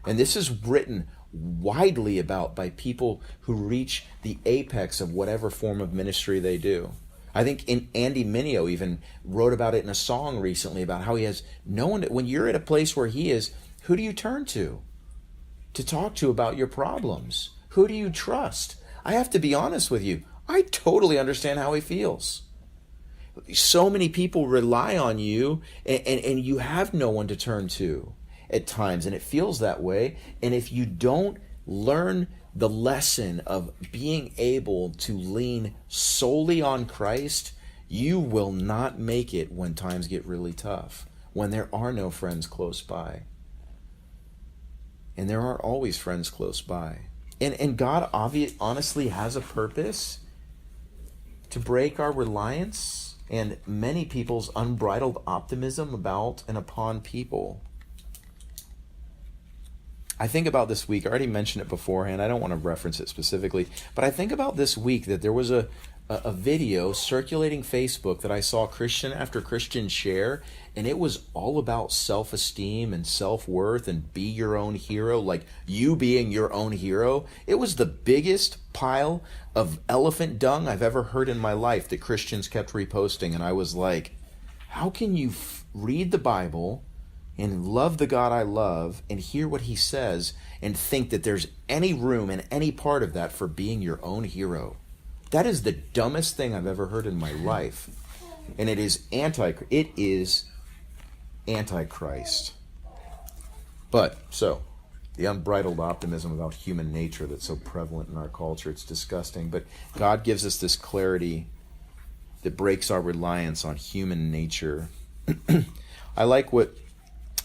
And this is written widely about by people who reach the apex of whatever form of ministry they do. I think Andy Mineo even wrote about it in a song recently about how he has no one. When you're at a place where he is, who do you turn to talk to about your problems? Who do you trust? I have to be honest with you. I totally understand how he feels. So many people rely on you, and you have no one to turn to at times, and it feels that way. And if you don't learn the lesson of being able to lean solely on Christ, you will not make it when times get really tough, when there are no friends close by. And there are always friends close by. And God honestly has a purpose to break our reliance and many people's unbridled optimism about and upon people. I think about this week, I already mentioned it beforehand, I don't want to reference it specifically, but I think about this week that there was a video circulating Facebook that I saw Christian after Christian share, and it was all about self-esteem and self-worth and be your own hero, like you being your own hero. It was the biggest pile of elephant dung I've ever heard in my life that Christians kept reposting, and I was like, how can you read the Bible and love the God I love and hear what he says and think that there's any room in any part of that for being your own hero? That is the dumbest thing I've ever heard in my life. And it is antichrist. But, so, the unbridled optimism about human nature that's so prevalent in our culture. It's disgusting. But God gives us this clarity that breaks our reliance on human nature. I like what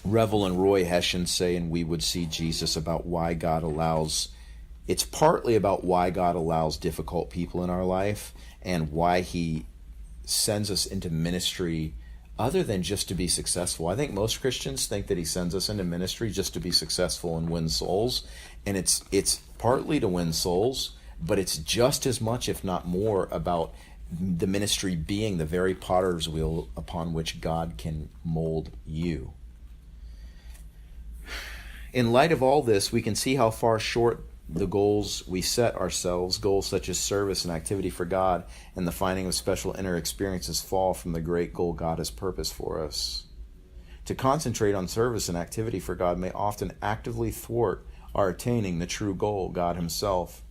Revel and Roy Hession say in We Would See Jesus about why God allows. It's partly about why God allows difficult people in our life and why he sends us into ministry other than just to be successful. I think most Christians think that he sends us into ministry just to be successful and win souls. And it's partly to win souls, but it's just as much, if not more, about the ministry being the very potter's wheel upon which God can mold you. In light of all this, we can see how far short the goals we set ourselves, goals such as service and activity for God, and the finding of special inner experiences, fall from the great goal God has purposed for us. To concentrate on service and activity for God may often actively thwart our attaining the true goal, God himself.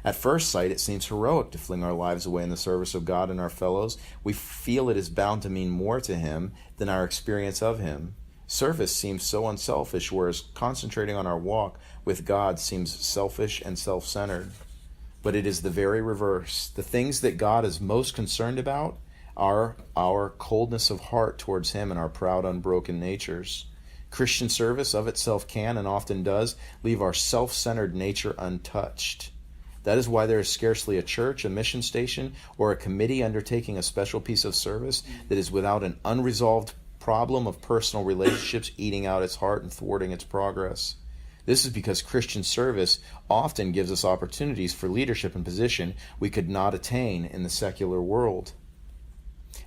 At first sight, it seems heroic to fling our lives away in the service of God and our fellows. We feel it is bound to mean more to him than our experience of him. Service seems so unselfish, whereas concentrating on our walk with God seems selfish and self-centered. But it is the very reverse. The things that God is most concerned about are our coldness of heart towards him and our proud, unbroken natures. Christian service of itself can, and often does, leave our self-centered nature untouched. That is why there is scarcely a church, a mission station, or a committee undertaking a special piece of service that is without an unresolved problem of personal relationships eating out its heart and thwarting its progress. This is because Christian service often gives us opportunities for leadership and position we could not attain in the secular world.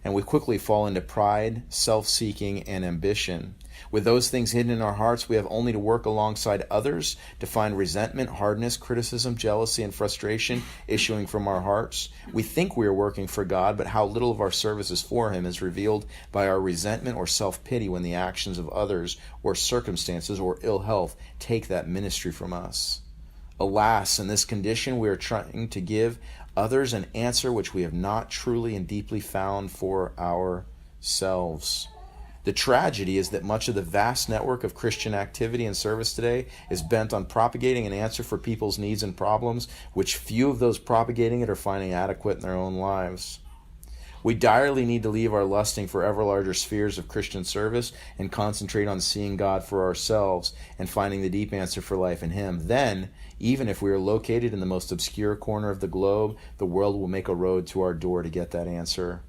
And we quickly fall into pride, self-seeking, and ambition. With those things hidden in our hearts, we have only to work alongside others to find resentment, hardness, criticism, jealousy, and frustration issuing from our hearts. We think we are working for God, but how little of our service is for him is revealed by our resentment or self-pity when the actions of others or circumstances or ill health take that ministry from us. Alas, in this condition, we are trying to give others an answer which we have not truly and deeply found for ourselves. The tragedy is that much of the vast network of Christian activity and service today is bent on propagating an answer for people's needs and problems, which few of those propagating it are finding adequate in their own lives. We direly need to leave our lusting for ever larger spheres of Christian service and concentrate on seeing God for ourselves and finding the deep answer for life in him. Then, even if we are located in the most obscure corner of the globe, the world will make a road to our door to get that answer.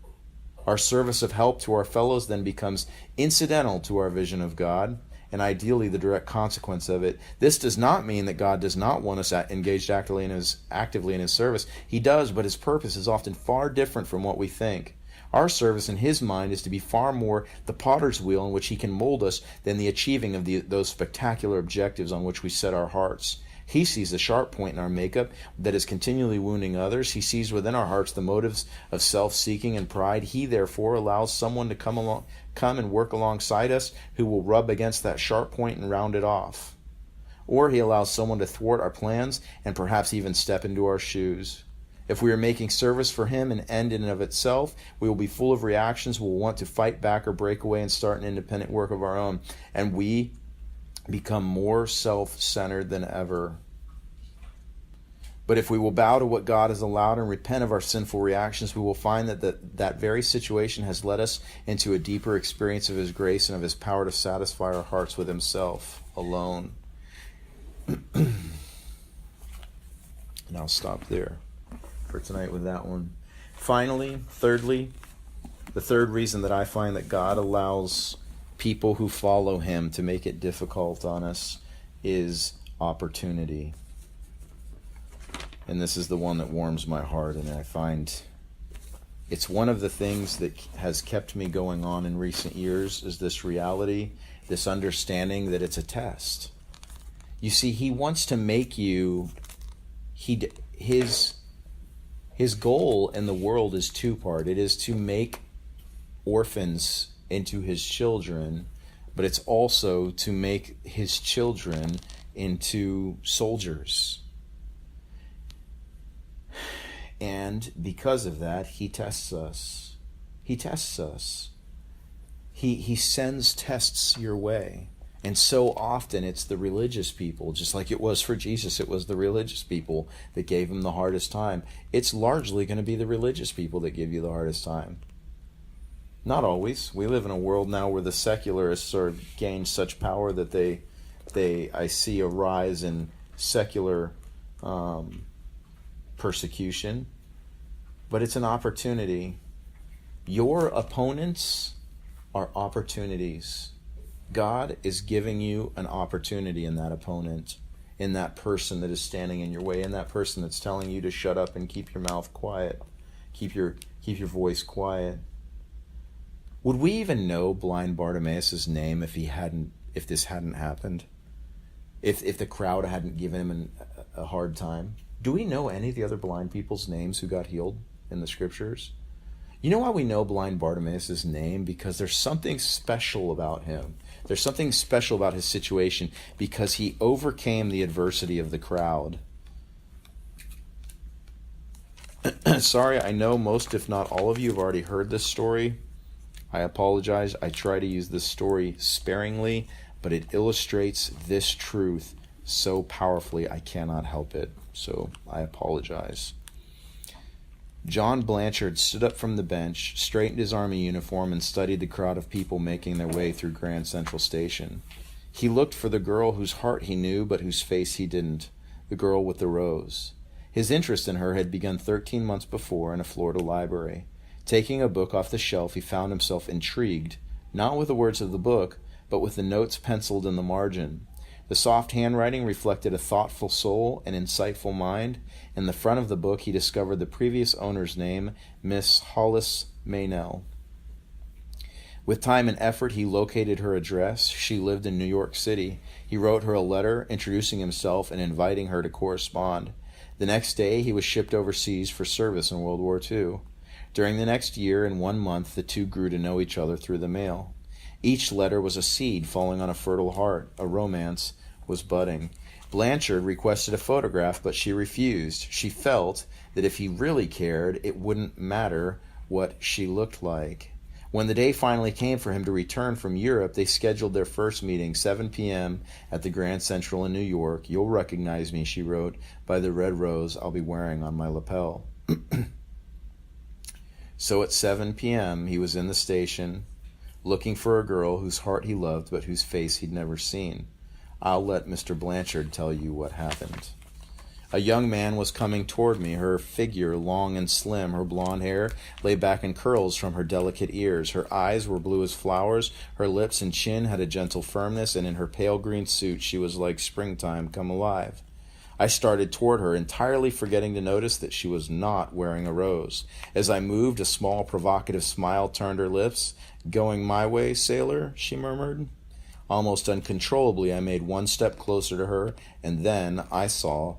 Our service of help to our fellows then becomes incidental to our vision of God, and ideally the direct consequence of it. This does not mean that God does not want us engaged actively in his service. He does, but his purpose is often far different from what we think. Our service in his mind is to be far more the potter's wheel in which he can mold us than the achieving of those spectacular objectives on which we set our hearts. He sees the sharp point in our makeup that is continually wounding others. He sees within our hearts the motives of self-seeking and pride. He therefore allows someone to come and work alongside us who will rub against that sharp point and round it off. Or he allows someone to thwart our plans and perhaps even step into our shoes. If we are making service for him an end in and of itself, we will be full of reactions. We will want to fight back or break away and start an independent work of our own. And we become more self-centered than ever. But if we will bow to what God has allowed and repent of our sinful reactions, we will find that very situation has led us into a deeper experience of his grace and of his power to satisfy our hearts with himself alone. And I'll stop there for tonight with that one. Finally, thirdly, the third reason that I find that God allows people who follow him to make it difficult on us is opportunity. And this is the one that warms my heart, and I find it's one of the things that has kept me going on in recent years, is this reality, this understanding that it's a test. You see, he wants to make you, his goal in the world is two-part. It is to make orphans into his children, but it's also to make his children into soldiers. And because of that, he tests us. He tests us. He sends tests your way. And so often it's the religious people, just like it was for Jesus, it was the religious people that gave him the hardest time. It's largely going to be the religious people that give you the hardest time. Not always. We live in a world now where the secularists are gained such power that I see a rise in secular persecution. But it's an opportunity. Your opponents are opportunities. God is giving you an opportunity in that opponent, in that person that is standing in your way, in that person that's telling you to shut up and keep your mouth quiet, keep your voice quiet. Would we even know blind Bartimaeus' name if this hadn't happened? If the crowd hadn't given him a hard time? Do we know any of the other blind people's names who got healed in the scriptures? You know why we know blind Bartimaeus' name? Because there's something special about him. There's something special about his situation because he overcame the adversity of the crowd. Sorry, I know most, if not all of you, have already heard this story. I apologize. I try to use this story sparingly, but it illustrates this truth so powerfully I cannot help it. So I apologize. John Blanchard stood up from the bench, straightened his army uniform, and studied the crowd of people making their way through Grand Central Station. He looked for the girl whose heart he knew but whose face he didn't, the girl with the rose. His interest in her had begun 13 months before in a Florida library. Taking a book off the shelf, he found himself intrigued, not with the words of the book, but with the notes penciled in the margin. The soft handwriting reflected a thoughtful soul, an insightful mind. In the front of the book, he discovered the previous owner's name, Miss Hollis Maynell. With time and effort, he located her address. She lived in New York City. He wrote her a letter introducing himself and inviting her to correspond. The next day, he was shipped overseas for service in World War II. During the next year and 1 month, the two grew to know each other through the mail. Each letter was a seed falling on a fertile heart. A romance was budding. Blanchard requested a photograph, but she refused. She felt that if he really cared, it wouldn't matter what she looked like. When the day finally came for him to return from Europe, they scheduled their first meeting, 7 p.m. at the Grand Central in New York. "You'll recognize me," she wrote, "by the red rose I'll be wearing on my lapel." So at 7 p.m., he was in the station, looking for a girl whose heart he loved but whose face he'd never seen. I'll let Mr. Blanchard tell you what happened. A young man was coming toward me, her figure long and slim. Her blonde hair lay back in curls from her delicate ears. Her eyes were blue as flowers. Her lips and chin had a gentle firmness, and in her pale green suit she was like springtime come alive. I started toward her, entirely forgetting to notice that she was not wearing a rose. As I moved, a small provocative smile turned her lips. "Going my way, sailor?" she murmured. Almost uncontrollably, I made one step closer to her, and then I saw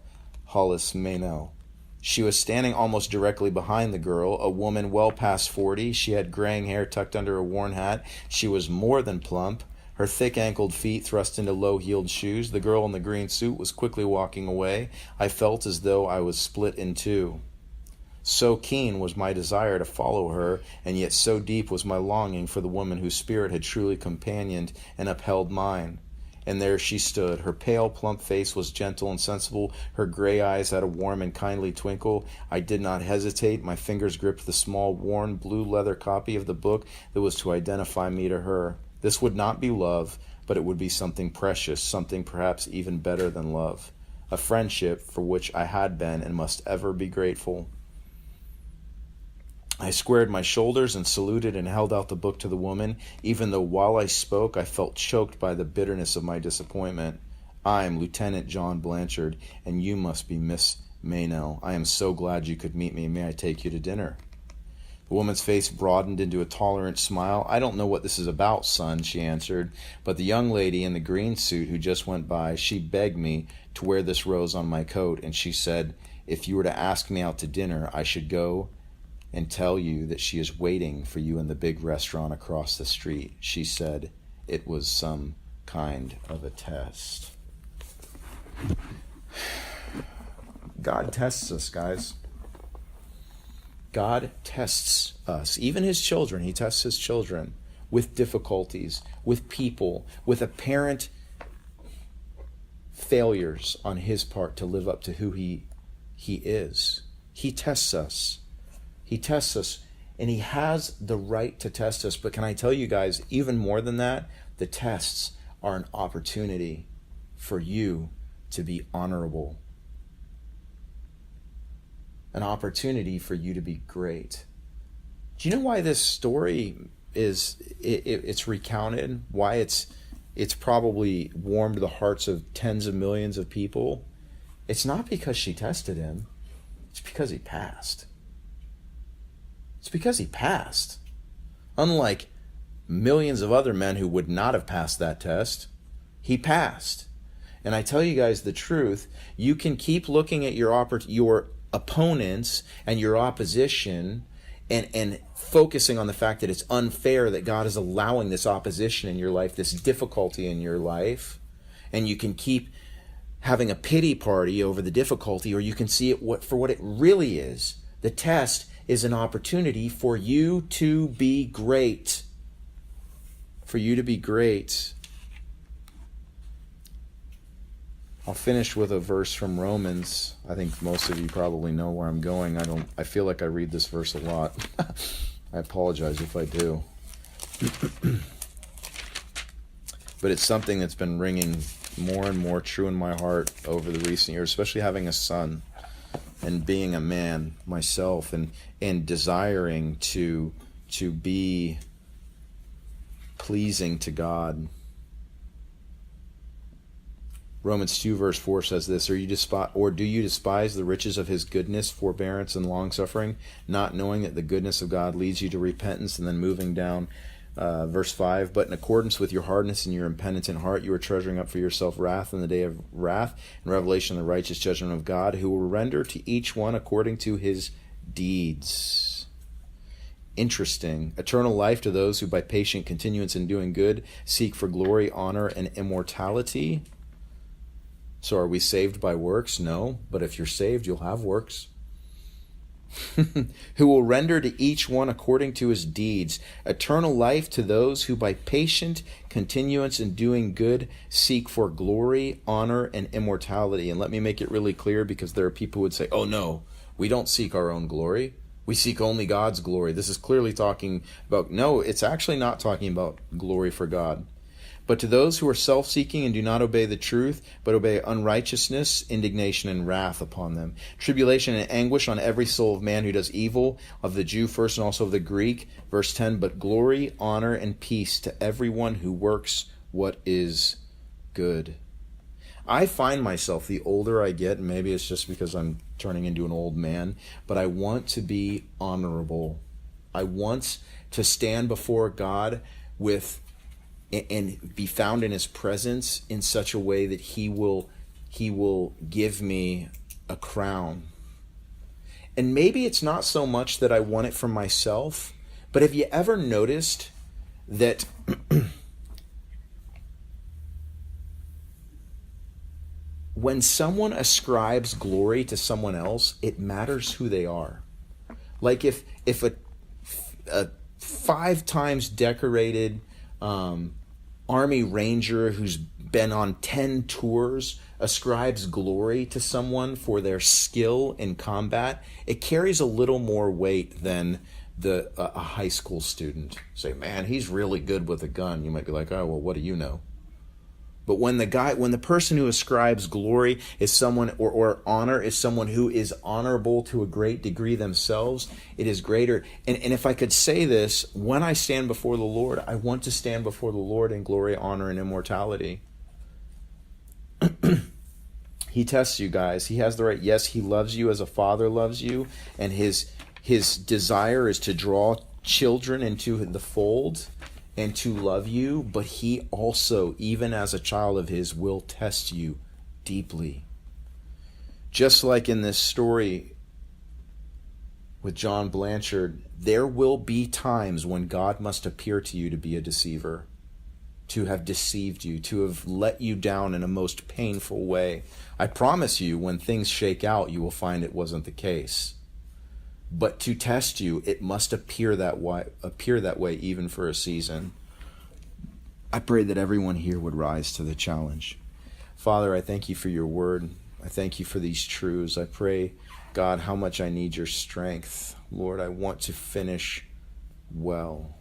Hollis Maynell. She was standing almost directly behind the girl, a woman well past 40. She had graying hair tucked under a worn hat. She was more than plump, her thick-ankled feet thrust into low-heeled shoes. The girl in the green suit was quickly walking away. I felt as though I was split in two. So keen was my desire to follow her, and yet so deep was my longing for the woman whose spirit had truly companioned and upheld mine. And there she stood. Her pale, plump face was gentle and sensible. Her gray eyes had a warm and kindly twinkle. I did not hesitate. My fingers gripped the small, worn, blue leather copy of the book that was to identify me to her. This would not be love, but it would be something precious, something perhaps even better than love. A friendship for which I had been and must ever be grateful. I squared my shoulders and saluted and held out the book to the woman, even though while I spoke I felt choked by the bitterness of my disappointment. "I'm Lieutenant John Blanchard, and you must be Miss Maynell. I am so glad you could meet me. May I take you to dinner?" The woman's face broadened into a tolerant smile. "I don't know what this is about, son," she answered, "but the young lady in the green suit who just went by, she begged me to wear this rose on my coat, and she said if you were to ask me out to dinner, I should go and tell you that she is waiting for you in the big restaurant across the street. She said it was some kind of a test." God tests us, guys. God tests us. Even his children, he tests his children with difficulties, with people, with apparent failures on his part to live up to who he is. He tests us. He tests us, and he has the right to test us. But can I tell you guys, even more than that, the tests are an opportunity for you to be honorable. An opportunity for you to be great. Do you know why this story it's recounted? Why it's probably warmed the hearts of tens of millions of people? It's not because she tested him. It's because he passed. It's because he passed. Unlike millions of other men who would not have passed that test, he passed. And I tell you guys the truth, you can keep looking at your opponents and your opposition and focusing on the fact that it's unfair that God is allowing this opposition in your life, this difficulty in your life, and you can keep having a pity party over the difficulty, or you can see it for what it really is. The test is an opportunity for you to be great. For you to be great. I'll finish with a verse from Romans. I think most of you probably know where I'm going. I feel like I read this verse a lot. I apologize if I do. But it's something that's been ringing more and more true in my heart over the recent years, especially having a son and being a man myself and desiring to be pleasing to God. Romans 2 verse 4 says this, do you despise the riches of his goodness, forbearance, and long-suffering, not knowing that the goodness of God leads you to repentance? And then moving down, verse 5, but in accordance with your hardness and your impenitent heart, you are treasuring up for yourself wrath in the day of wrath and revelation of the righteous judgment of God, who will render to each one according to his deeds. Interesting. Eternal life to those who by patient continuance in doing good seek for glory, honor, and immortality. So are we saved by works? No, but if you're saved, you'll have works. Who will render to each one according to his deeds. Eternal life to those who by patient continuance in doing good seek for glory, honor, and immortality. And let me make it really clear, because there are people who would say, oh no, we don't seek our own glory. We seek only God's glory. This is clearly talking about, no, it's actually not talking about glory for God. But to those who are self-seeking and do not obey the truth, but obey unrighteousness, indignation and wrath upon them. Tribulation and anguish on every soul of man who does evil, of the Jew first and also of the Greek. Verse 10, but glory, honor, and peace to everyone who works what is good. I find myself, the older I get, and maybe it's just because I'm turning into an old man, but I want to be honorable. I want to stand before God and be found in his presence in such a way that he will give me a crown. And maybe it's not so much that I want it for myself, but have you ever noticed that when someone ascribes glory to someone else, it matters who they are? Like if a 5 times decorated Army Ranger who's been on 10 tours ascribes glory to someone for their skill in combat, it carries a little more weight than a high school student. Say, man, he's really good with a gun. You might be like, oh, well, what do you know? But when the person who ascribes glory is someone, or honor is someone who is honorable to a great degree themselves, it is greater. And if I could say this, when I stand before the Lord, I want to stand before the Lord in glory, honor, and immortality. He tests you guys. He has the right. Yes, he loves you as a father loves you, and his desire is to draw children into the fold and to love you, but he also, even as a child of his, will test you deeply. Just like in this story with John Blanchard, there will be times when God must appear to you to be a deceiver, to have deceived you, to have let you down in a most painful way. I promise you, when things shake out, you will find it wasn't the case. But to test you, it must appear that way even for a season. I pray that everyone here would rise to the challenge. Father, I thank you for your word. I thank you for these truths. I pray, God, how much I need your strength. Lord, I want to finish well.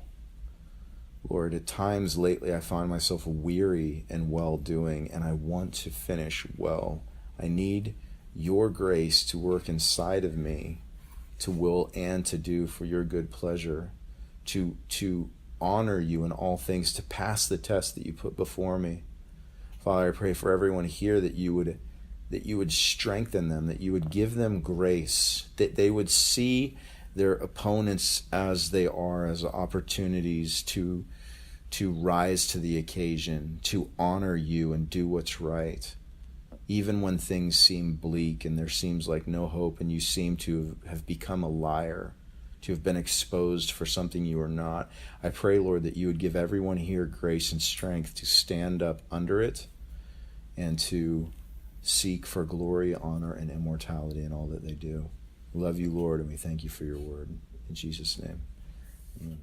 Lord, at times lately I find myself weary in well-doing, and I want to finish well. I need your grace to work inside of me, to will and to do for your good pleasure, to honor you in all things, to pass the test that you put before me. Father, I pray for everyone here that you would strengthen them, that you would give them grace, that they would see their opponents as they are, as opportunities to rise to the occasion, to honor you and do what's right. Even when things seem bleak and there seems like no hope and you seem to have become a liar, to have been exposed for something you are not, I pray, Lord, that you would give everyone here grace and strength to stand up under it and to seek for glory, honor, and immortality in all that they do. We love you, Lord, and we thank you for your word. In Jesus' name, amen.